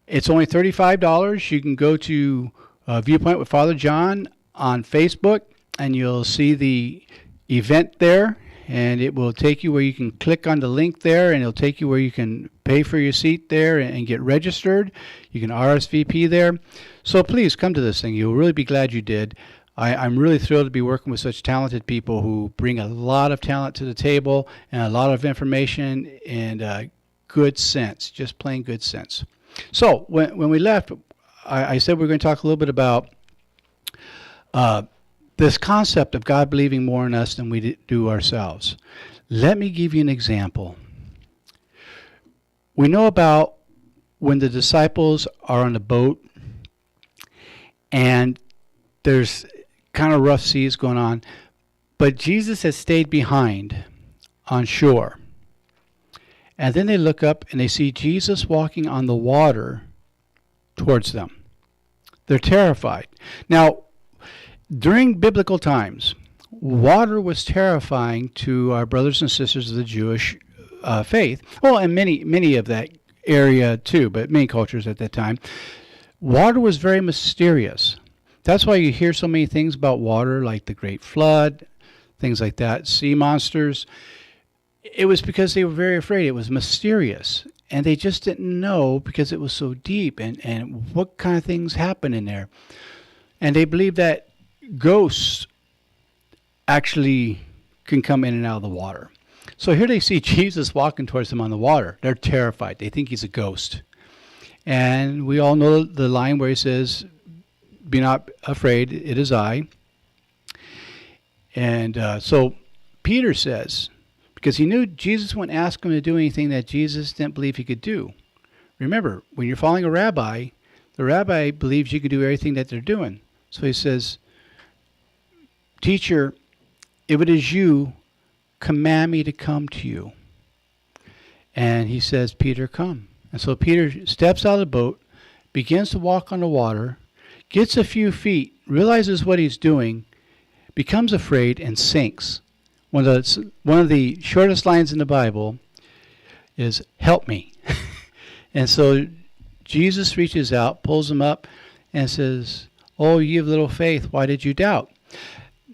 It's only $35. You can go to Viewpoint with Father John on Facebook, and you'll see the event there, and it will take you where you can click on the link there, and it'll take you where you can pay for your seat there and get registered. You can RSVP there. So please come to this thing. You'll really be glad you did. I'm really thrilled to be working with such talented people who bring a lot of talent to the table and a lot of information and good sense, just plain good sense. So when we left, I said we were going to talk a little bit about this concept of God believing more in us than we do ourselves. Let me give you an example. We know about when the disciples are on the boat and there's kind of rough seas going on, but Jesus has stayed behind on shore. And then they look up and they see Jesus walking on the water towards them. They're terrified. Now, during biblical times, water was terrifying to our brothers and sisters of the Jewish faith. Well, and many of that area too, but many cultures at that time. Water was very mysterious. That's why you hear so many things about water, like the Great Flood, things like that, sea monsters. It was because they were very afraid. It was mysterious. And they just didn't know because it was so deep and what kind of things happen in there. And they believed that ghosts actually can come in and out of the water. So here they see Jesus walking towards them on the water. They're terrified. They think he's a ghost. And we all know the line where he says, "Be not afraid, it is I." And so Peter says, because he knew Jesus wouldn't ask him to do anything that Jesus didn't believe he could do. Remember, when you're following a rabbi, the rabbi believes you could do everything that they're doing. So he says, "Teacher, if it is you, command me to come to you." And he says, "Peter, come." And so Peter steps out of the boat, begins to walk on the water, gets a few feet, realizes what he's doing, becomes afraid, and sinks. One of the shortest lines in the Bible is, "Help me." And so Jesus reaches out, pulls him up, and says, "Oh, ye of little faith, why did you doubt?"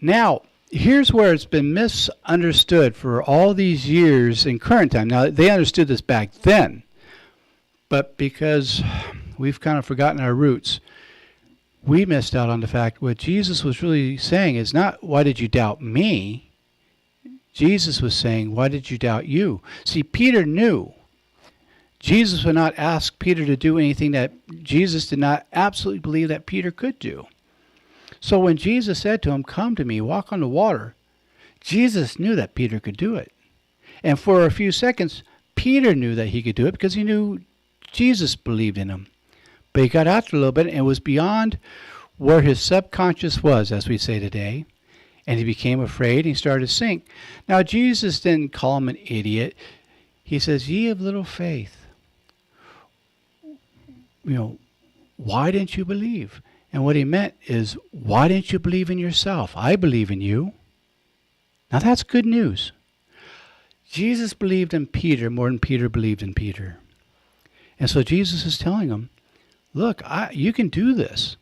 Now, here's where it's been misunderstood for all these years in current time. Now, they understood this back then, but because we've kind of forgotten our roots, we missed out on the fact what Jesus was really saying is not, "Why did you doubt me?" Jesus was saying, "Why did you doubt you?" See, Peter knew Jesus would not ask Peter to do anything that Jesus did not absolutely believe that Peter could do. So when Jesus said to him, "Come to me, walk on the water," Jesus knew that Peter could do it. And for a few seconds, Peter knew that he could do it because he knew Jesus believed in him. But he got out a little bit and it was beyond where his subconscious was, as we say today. And he became afraid and he started to sink. Now, Jesus didn't call him an idiot. He says, "Ye of little faith, why didn't you believe?" And what he meant is, why didn't you believe in yourself? I believe in you. Now that's good news. Jesus believed in Peter more than Peter believed in Peter. And so Jesus is telling him, look, you can do this.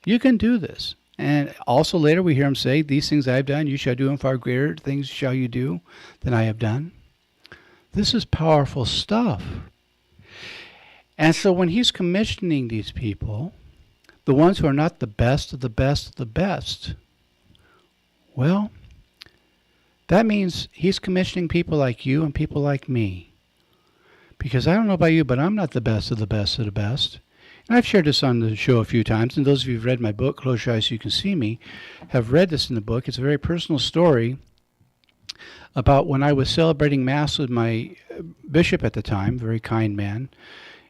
You can do this. And also later we hear him say, "These things I have done, you shall do, and far greater things shall you do than I have done." This is powerful stuff. And so when he's commissioning these people, the ones who are not the best of the best of the best, well, that means he's commissioning people like you and people like me. Because I don't know about you, but I'm not the best of the best of the best. And I've shared this on the show a few times, and those of you who've read my book, Close Your Eyes So You Can See Me, have read this in the book. It's a very personal story about when I was celebrating Mass with my bishop at the time, very kind man.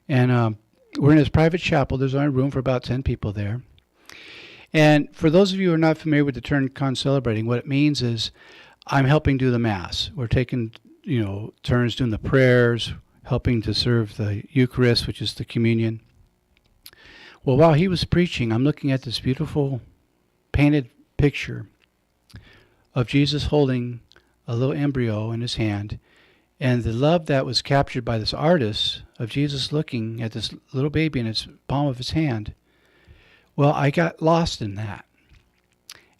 And we're in his private chapel. There's only room for about 10 people there. And for those of you who are not familiar with the term concelebrating, what it means is I'm helping do the Mass. We're taking, turns doing the prayers, helping to serve the Eucharist, which is the communion. Well, while he was preaching, I'm looking at this beautiful painted picture of Jesus holding a little embryo in his hand, and the love that was captured by this artist of Jesus looking at this little baby in his palm of his hand. Well, I got lost in that.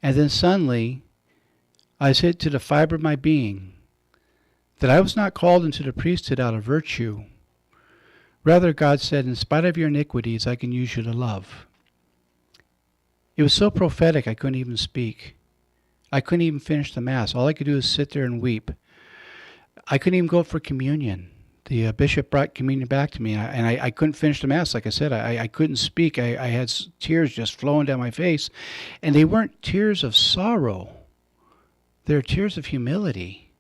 And then suddenly, I was hit to the fiber of my being that I was not called into the priesthood out of virtue. Rather, God said, "In spite of your iniquities, I can use you to love." It was so prophetic, I couldn't even speak. I couldn't even finish the Mass. All I could do is sit there and weep. I couldn't even go up for communion the bishop brought communion back to me, and I couldn't finish the Mass. Like I said, I couldn't speak. I had tears just flowing down my face, and they weren't tears of sorrow. They're tears of humility.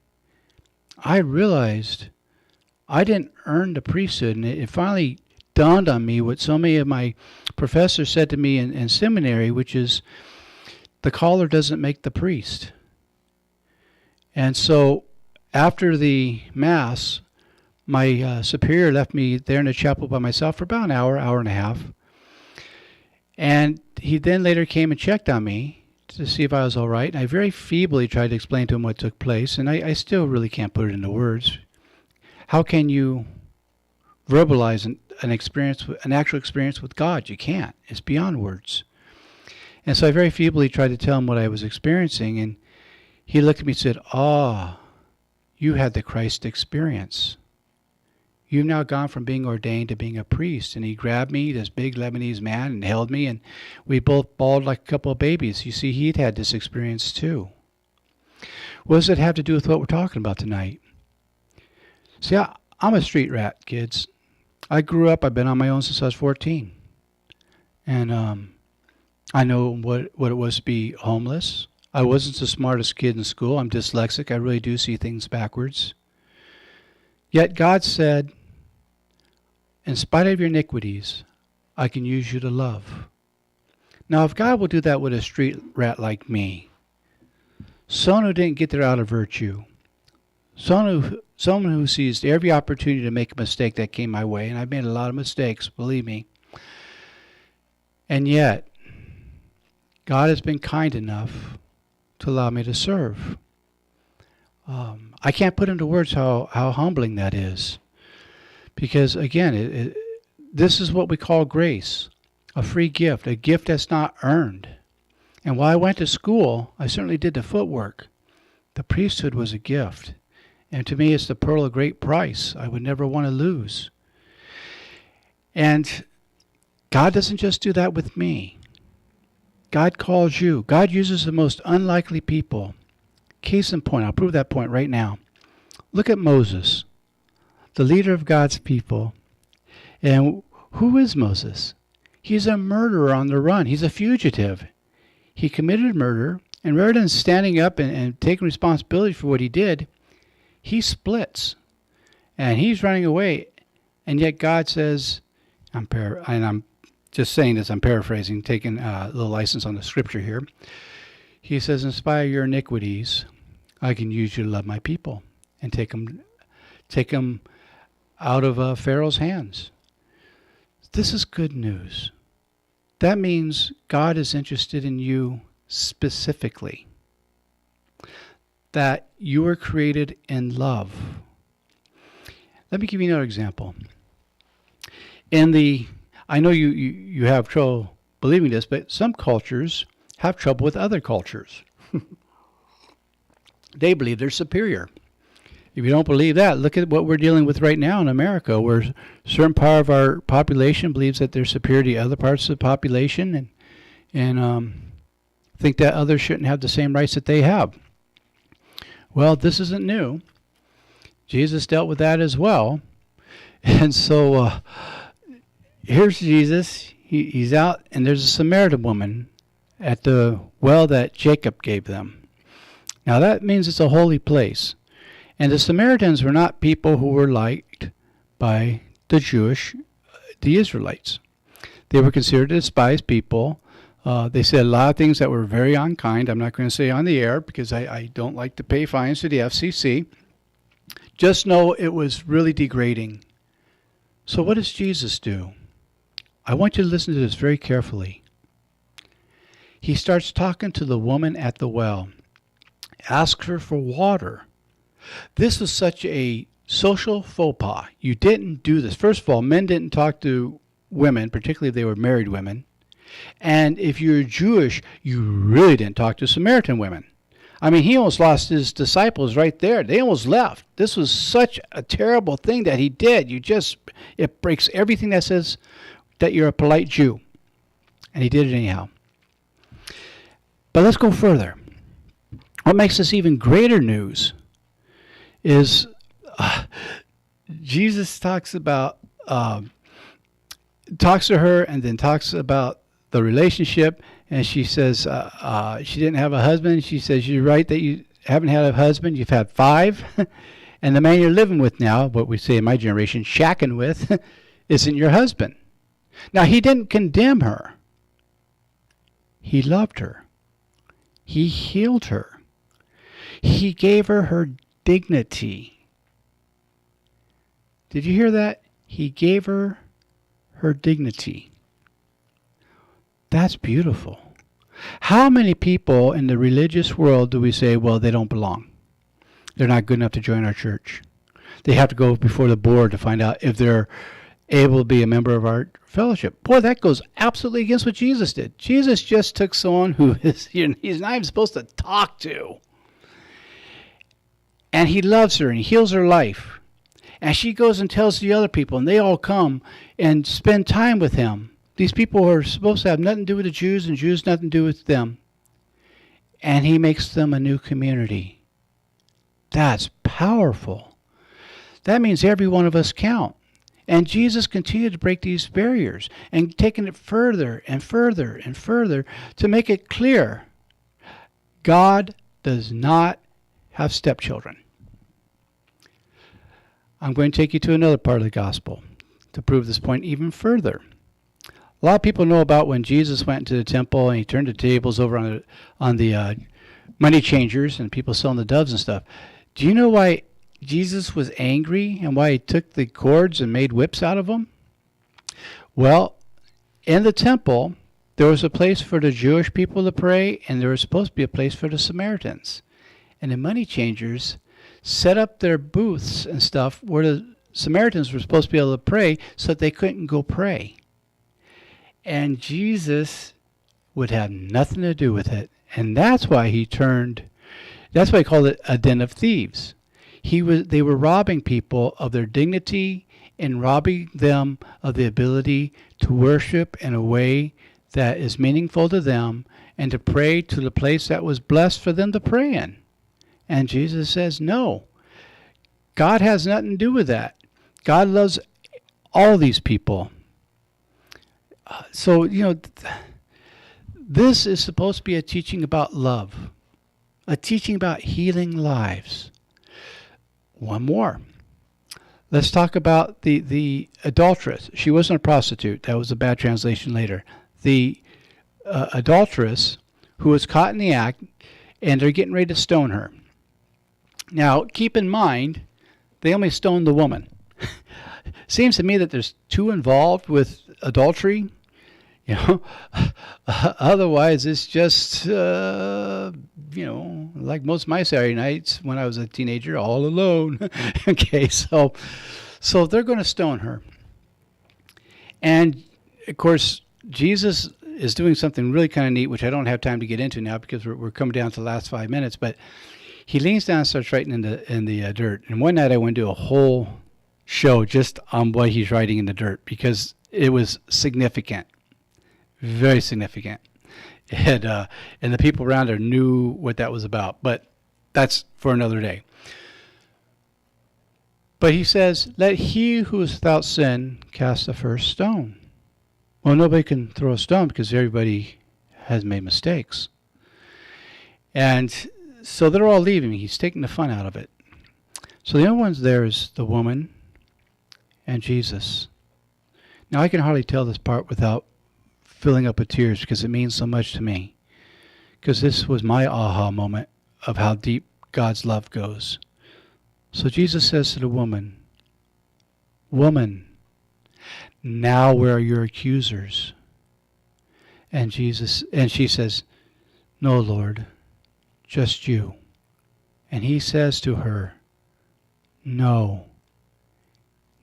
I realized I didn't earn the priesthood, and it finally dawned on me what so many of my professors said to me in seminary, which is the caller doesn't make the priest. And so after the Mass, my superior left me there in the chapel by myself for about an hour and a half. And he then later came and checked on me to see if I was all right. And I very feebly tried to explain to him what took place, and I still really can't put it into words. How can you verbalize an actual experience with God? You can't. It's beyond words. And so I very feebly tried to tell him what I was experiencing, and he looked at me and said, you had the Christ experience. You've now gone from being ordained to being a priest. And he grabbed me, this big Lebanese man, and held me, and we both bawled like a couple of babies. You see, he'd had this experience too. What does it have to do with what we're talking about tonight? See, I'm a street rat, kids. I grew up, I've been on my own since I was 14. And I know what it was to be homeless. I wasn't the smartest kid in school. I'm dyslexic. I really do see things backwards. Yet God said, in spite of your iniquities, I can use you to love. Now, if God will do that with a street rat like me, someone who didn't get there out of virtue, someone who seized every opportunity to make a mistake that came my way, and I've made a lot of mistakes, believe me, and yet God has been kind enough to allow me to serve. I can't put into words how humbling that is. Because, again, this is what we call grace, a free gift, a gift that's not earned. And while I went to school, I certainly did the footwork. The priesthood was a gift. And to me, it's the pearl of great price I would never want to lose. And God doesn't just do that with me. God calls you. God uses the most unlikely people. Case in point, I'll prove that point right now. Look at Moses, the leader of God's people. And who is Moses? He's a murderer on the run. He's a fugitive. He committed murder, and rather than standing up and taking responsibility for what he did, he splits. And he's running away. And yet God says, I'm just saying this, I'm paraphrasing, taking a little license on the scripture here. He says, in spite of your iniquities, I can use you to love my people and take them out of Pharaoh's hands. This is good news. That means God is interested in you specifically. That you were created in love. Let me give you another example. I know you have trouble believing this, but some cultures have trouble with other cultures. They believe they're superior. If you don't believe that, look at what we're dealing with right now in America, where a certain part of our population believes that they're superior to other parts of the population and think that others shouldn't have the same rights that they have. Well, this isn't new. Jesus dealt with that as well. And so here's Jesus. He's out, and there's a Samaritan woman at the well that Jacob gave them. Now that means it's a holy place. And the Samaritans were not people who were liked by the Israelites. They were considered despised people. They said a lot of things that were very unkind. I'm not going to say on the air because I don't like to pay fines to the FCC. Just know it was really degrading. So what does Jesus do? I want you to listen to this very carefully. He starts talking to the woman at the well. Asks her for water. This was such a social faux pas. You didn't do this. First of all, men didn't talk to women, particularly if they were married women. And if you're Jewish, you really didn't talk to Samaritan women. I mean, he almost lost his disciples right there. They almost left. This was such a terrible thing that he did. It breaks everything that says that you're a polite Jew. And he did it anyhow. But let's go further. What makes this even greater news is Jesus talks about, talks to her and then talks about the relationship. And she says she didn't have a husband. She says, you're right that you haven't had a husband. You've had 5. And the man you're living with now, what we say in my generation, shacking with, isn't your husband. Now, he didn't condemn her. He loved her. He healed her. He gave her her dignity. Did you hear that? He gave her her dignity. That's beautiful. How many people in the religious world do we say, well, they don't belong? They're not good enough to join our church. They have to go before the board to find out if they're able to be a member of our fellowship. Boy, that goes absolutely against what Jesus did. Jesus just took someone who he's not even supposed to talk to. And he loves her and he heals her life. And she goes and tells the other people, and they all come and spend time with him. These people are supposed to have nothing to do with the Jews, and Jews nothing to do with them. And he makes them a new community. That's powerful. That means every one of us count. And Jesus continued to break these barriers and taking it further and further and further to make it clear. God does not have stepchildren. I'm going to take you to another part of the gospel to prove this point even further. A lot of people know about when Jesus went into the temple and he turned the tables over on the money changers and people selling the doves and stuff. Do you know why Jesus was angry and why he took the cords and made whips out of them? Well, in the temple, there was a place for the Jewish people to pray, and there was supposed to be a place for the Samaritans. And the money changers set up their booths and stuff where the Samaritans were supposed to be able to pray so that they couldn't go pray. And Jesus would have nothing to do with it. And that's why he called it a den of thieves. They were robbing people of their dignity and robbing them of the ability to worship in a way that is meaningful to them and to pray to the place that was blessed for them to pray in. And Jesus says, no, God has nothing to do with that. God loves all these people. So, this is supposed to be a teaching about love, a teaching about healing lives. One more. Let's talk about the adulteress. She wasn't a prostitute. That was a bad translation later. The adulteress who was caught in the act, and they're getting ready to stone her. Now, keep in mind, they only stoned the woman. Seems to me that there's 2 involved with adultery. Otherwise it's just, like most of my Saturday nights when I was a teenager, all alone. Okay, so they're going to stone her. And, of course, Jesus is doing something really kind of neat, which I don't have time to get into now because we're coming down to the last 5 minutes, but he leans down and starts writing in the dirt. And one night I went to a whole show just on what he's writing in the dirt because it was significant. Very significant. And the people around her knew what that was about. But that's for another day. But he says, let he who is without sin cast the first stone. Well, nobody can throw a stone because everybody has made mistakes. And so they're all leaving. He's taking the fun out of it. So the only ones there is the woman and Jesus. Now, I can hardly tell this part without filling up with tears because it means so much to me. Because this was my aha moment of how deep God's love goes. So Jesus says to the woman, "Woman, now where are your accusers?" And she says, "No, Lord, just you." And he says to her, "No,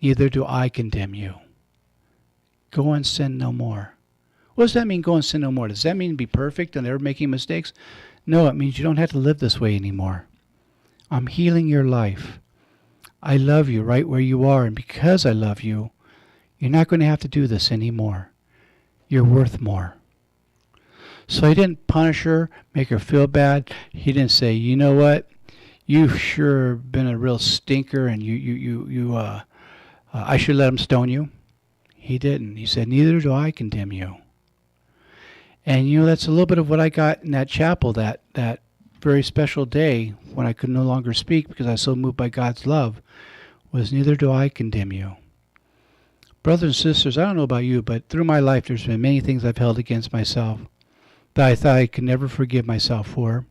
neither do I condemn you. Go and sin no more." What does that mean, go and sin no more? Does that mean be perfect and never making mistakes? No, it means you don't have to live this way anymore. I'm healing your life. I love you right where you are, and because I love you, you're not going to have to do this anymore. You're worth more. So he didn't punish her, make her feel bad. He didn't say, you know what? You've sure been a real stinker, and you I should let him stone you. He didn't. He said, neither do I condemn you. And that's a little bit of what I got in that chapel that very special day when I could no longer speak because I was so moved by God's love, was neither do I condemn you. Brothers and sisters, I don't know about you, but through my life there's been many things I've held against myself that I thought I could never forgive myself for.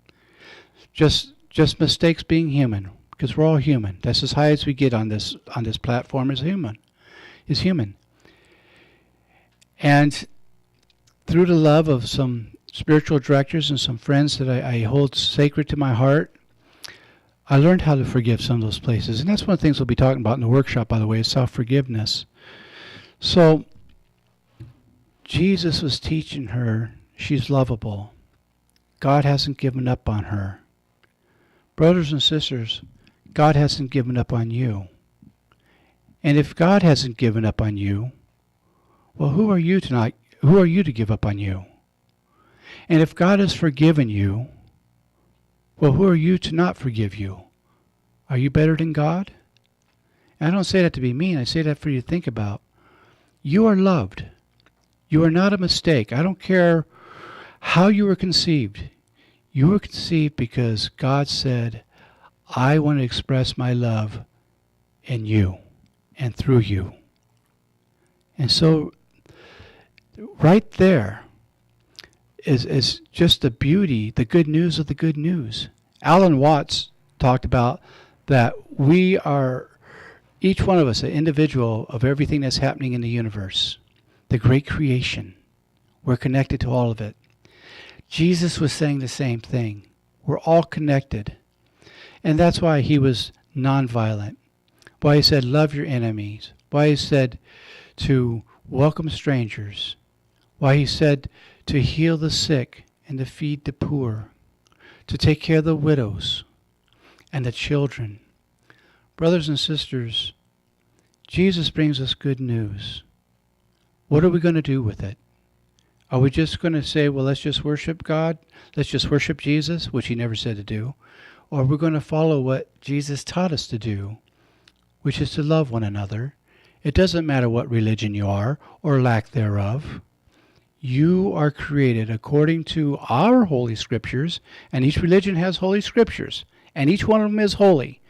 Just mistakes being human, because we're all human. That's as high as we get on this platform is human. And through the love of some spiritual directors and some friends that I hold sacred to my heart, I learned how to forgive some of those places. And that's one of the things we'll be talking about in the workshop, by the way, is self-forgiveness. So Jesus was teaching her she's lovable. God hasn't given up on her. Brothers and sisters, God hasn't given up on you. And if God hasn't given up on you, well, who are you to give up on you? And if God has forgiven you, well, who are you to not forgive you? Are you better than God? And I don't say that to be mean. I say that for you to think about. You are loved. You are not a mistake. I don't care how you were conceived. You were conceived because God said, I want to express my love in you and through you. And so right there is just the beauty, the good news of the good news. Alan Watts talked about that we are, each one of us, an individual of everything that's happening in the universe, the great creation. We're connected to all of it. Jesus was saying the same thing. We're all connected. And that's why he was nonviolent. Why he said, love your enemies. Why he said to welcome strangers. Why he said to heal the sick and to feed the poor. To take care of the widows and the children. Brothers and sisters, Jesus brings us good news. What are we going to do with it? Are we just going to say, well, let's just worship God? Let's just worship Jesus, which he never said to do. Or we're going to follow what Jesus taught us to do, which is to love one another. It doesn't matter what religion you are or lack thereof. You are created according to our holy scriptures, and each religion has holy scriptures, and each one of them is holy.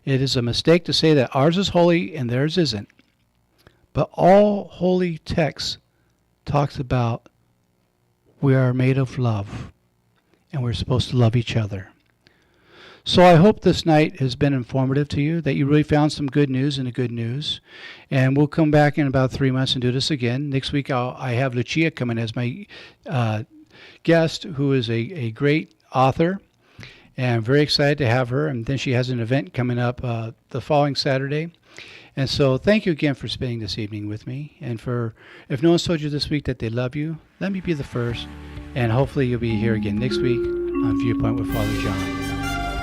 It is a mistake to say that ours is holy and theirs isn't. But all holy texts talks about we are made of love, and we're supposed to love each other. So I hope this night has been informative to you, that you really found some good news in the good news. And we'll come back in about 3 months and do this again. Next week I have Lucia coming as my guest, who is a great author. And I'm very excited to have her. And then she has an event coming up the following Saturday. And so thank you again for spending this evening with me. And if no one's told you this week that they love you, let me be the first. And hopefully you'll be here again next week on Viewpoint with Father John.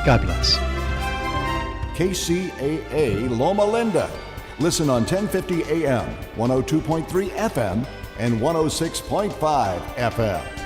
God bless. KCAA Loma Linda. Listen on 1050 AM, 102.3 FM, and 106.5 FM.